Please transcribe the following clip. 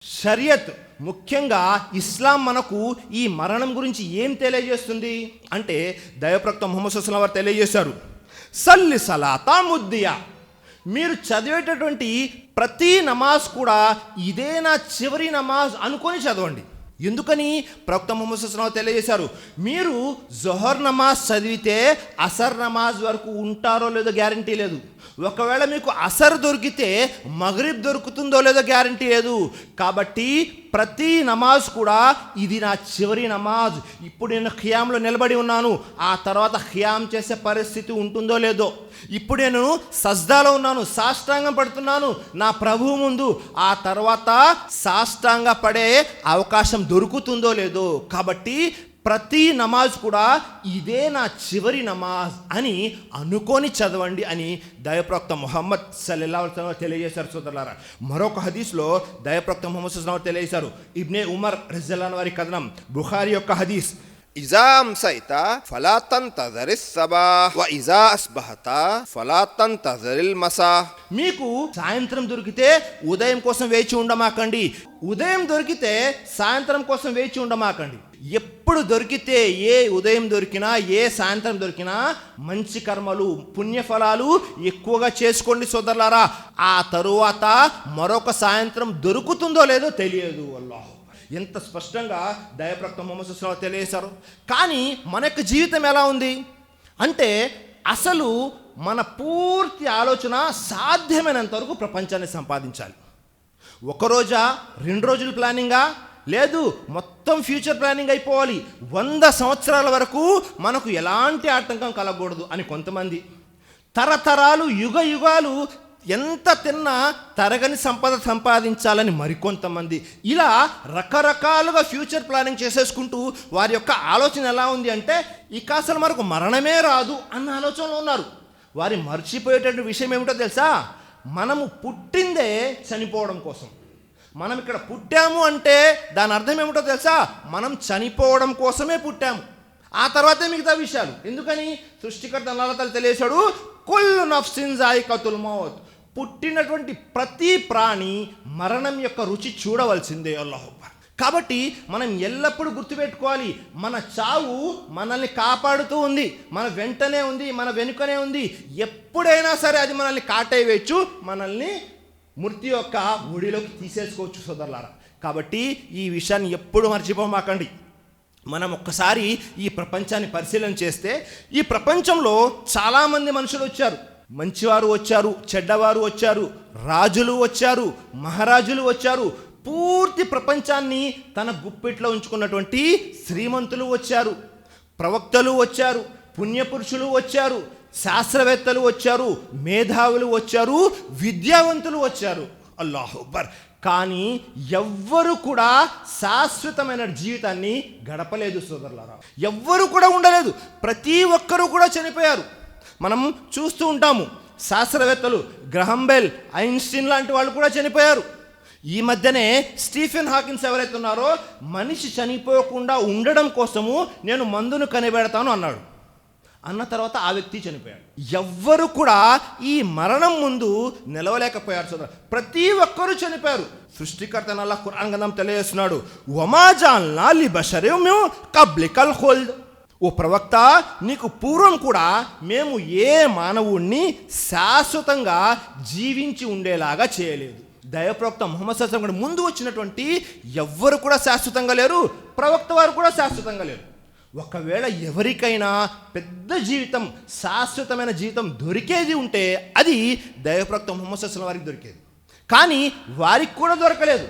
షరియత్ ముఖ్యంగా ఇస్లాం మనకు ఈ మరణం గురించి ఏం తెలియజేస్తుంది అంటే దైవప్రవక్త ముహమ్మద్ సల్లల్లాహు అలైహి వసల్లం వారు తెలియజేశారు, సల్లి సలాతా ముద్దియా, మీరు చదివేటటువంటి ప్రతి నమాజ్ కూడా ఇదే నా చివరి నమాజ్ అనుకొని చదవండి. ఎందుకని ప్రవక్త ముహమ్మద్ సల్లల్లాహు అలైహి వసల్లం తెలియజేశారు, మీరు జొహర్ నమాజ్ చదివితే అసర్ నమాజ్ వరకు ఉంటారో లేదో గ్యారంటీ లేదు. ఒకవేళ మీకు అసర్ దొరికితే మగ్రిబ్ దొరుకుతుందో లేదో గ్యారంటీ లేదు. కాబట్టి ప్రతి నమాజ్ కూడా ఇది నా చివరి నమాజ్, ఇప్పుడు నేను ఖియామ్లో నిలబడి ఉన్నాను, ఆ తర్వాత ఖియామ్ చేసే పరిస్థితి ఉంటుందో లేదో, ఇప్పుడు నేను సజ్దాలో ఉన్నాను, సాష్టాంగం పడుతున్నాను నా ప్రభువు ముందు, ఆ తర్వాత సాష్టాంగ పడే అవకాశం దొరుకుతుందో లేదో. కాబట్టి ప్రతి నమాజ్ కూడా ఇదే నా చివరి నమాజ్ అని అనుకొని చదవండి అని దైవప్రవక్త ముహమ్మద్ సల్లల్లాహు అలైహి వసల్లం తెలియజేశారు. సోదరులారా, మరొక హదీస్లో దైవప్రవక్త ముహమ్మద్ సల్లల్లాహు అలైహి వసల్లం తెలియజేశారు. ఇబ్నే ఉమర్ రజియల్లాహు అన్హు వారి కథనం, బుఖారీ యొక్క హదీస్, ఇజా అమ్సైతా ఫలా తంతజరిస్ సబాహ్ వ ఇజా అస్బహతా ఫలా తంతజరిల్ మసా. మీకు సాయంత్రం దొరికితే ఉదయం కోసం వేచి ఉండమాకండి, ఉదయం దొరికితే సాయంత్రం కోసం వేచి ఉండమాకండి. ఎప్పుడు దొరికితే, ఏ ఉదయం దొరికినా ఏ సాయంత్రం దొరికినా మంచి కర్మలు పుణ్యఫలాలు ఎక్కువగా చేసుకోండి సోదరులారా. ఆ తరువాత మరొక సాయంత్రం దొరుకుతుందో లేదో తెలియదు. అల్లాహ్, ఎంత స్పష్టంగా దైవప్రవక్త ముహమ్మద్ సల్లల్లాహు అలైహి వసల్లం తెలియజేశారు. కానీ మన యొక్క జీవితం ఎలా ఉంది అంటే, అసలు మన పూర్తి ఆలోచన సాధ్యమైనంత వరకు ప్రపంచాన్ని సంపాదించాలి. ఒకరోజా, 2 రోజులు ప్లానింగా, లేదు మొత్తం ఫ్యూచర్ ప్లానింగ్ అయిపోవాలి, 100 సంవత్సరాల వరకు మనకు ఎలాంటి ఆటంకం కలగకూడదు అని కొంతమంది, తరతరాలు యుగ యుగాలు ఎంత తిన్నా తరగని సంపద సంపాదించాలని మరికొంతమంది, ఇలా రకరకాలుగా ఫ్యూచర్ ప్లానింగ్ చేసేసుకుంటూ వారి యొక్క ఆలోచన ఎలా ఉంది అంటే, ఇక అసలు మనకు మరణమే రాదు అన్న ఆలోచనలో ఉన్నారు. వారి మర్చిపోయేటటువంటి విషయం ఏమిటో తెలుసా, మనము పుట్టిందే చనిపోవడం కోసం. మనం ఇక్కడ పుట్టాము అంటే దాని అర్థం ఏమిటో తెలుసా, మనం చనిపోవడం కోసమే పుట్టాము, ఆ తర్వాతే మిగతా విషయాలు. ఎందుకని సృష్టికర్త అల్లాహ్ తఆలా తెలియజేశాడు, కుల్లు నఫ్సిన్ జాయికతుల్ మౌత్, పుట్టినటువంటి ప్రతి ప్రాణి మరణం యొక్క రుచి చూడవలసిందే. అల్లాహు అక్బర్. కాబట్టి మనం ఎల్లప్పుడూ గుర్తుపెట్టుకోవాలి, మన చావు మనల్ని కాపాడుతూ ఉంది, మన వెంటనే ఉంది, మన వెనుకనే ఉంది. ఎప్పుడైనా సరే అది మనల్ని కాటేయవచ్చు, మనల్ని మృత్యు యొక్క ఒడిలోకి తీసేసుకోవచ్చు సోదరులారా. కాబట్టి ఈ విషయాన్ని ఎప్పుడు మర్చిపోమాకండి. మనం ఒక్కసారి ఈ ప్రపంచాన్ని పరిశీలన చేస్తే, ఈ ప్రపంచంలో చాలామంది మనుషులు వచ్చారు. మంచివారు వచ్చారు, చెడ్డవారు వచ్చారు, రాజులు వచ్చారు, మహారాజులు వచ్చారు, పూర్తి ప్రపంచాన్ని తన గుప్పిట్లో ఉంచుకున్నటువంటి శ్రీమంతులు వచ్చారు, ప్రవక్తలు వచ్చారు, పుణ్యపురుషులు వచ్చారు, శాస్త్రవేత్తలు వచ్చారు, మేధావులు వచ్చారు, విద్యావంతులు వచ్చారు. అల్లాహు అక్బర్. కానీ ఎవ్వరు కూడా శాశ్వతమైన జీవితాన్ని గడపలేదు సోదరులారా, ఎవ్వరు కూడా ఉండలేదు. ప్రతి ఒక్కరూ కూడా చనిపోయారు. మనం చూస్తూ ఉంటాము, శాస్త్రవేత్తలు గ్రహం బెల్, ఐన్స్టీన్ లాంటి వాళ్ళు కూడా చనిపోయారు. ఈ మధ్యనే స్టీఫెన్ హాకిన్స్ ఎవరైతే ఉన్నారో, మనిషి చనిపోకుండా ఉండడం కోసము నేను మందును కనిపెడతాను అన్నాడు. అన్న తర్వాత ఆ వ్యక్తి చనిపోయాడు. ఎవ్వరు కూడా ఈ మరణం ముందు నిలవలేకపోయారు సోదరు. ప్రతి ఒక్కరూ చనిపోయారు. సృష్టికర్త అల్లాహ్ ఖురాన్ గ్రంథం తెలియజేస్తున్నాడు, వమా జఅల్నా లిబషరిన్ మిన్ కబ్లికల్ ఖుల్ద్, ఓ ప్రవక్త, నీకు పూర్వం కూడా మేము ఏ మానవుణ్ణి శాశ్వతంగా జీవించి ఉండేలాగా చేయలేదు. దైవప్రవక్త ముహమ్మద్ సల్లల్లాహు అలైహి వసల్లం ముందు వచ్చినటువంటి ఎవ్వరు కూడా శాశ్వతంగా లేరు, ప్రవక్త వారు కూడా శాశ్వతంగా లేరు. ఒకవేళ ఎవరికైనా పెద్ద జీవితం, శాశ్వతమైన జీవితం దొరికేది ఉంటే అది దైవప్రవక్త ముహమ్మద్ సల్లల్లాహు అలైహి వసల్లం వారికి దొరికేది. కానీ వారికి కూడా దొరకలేదు.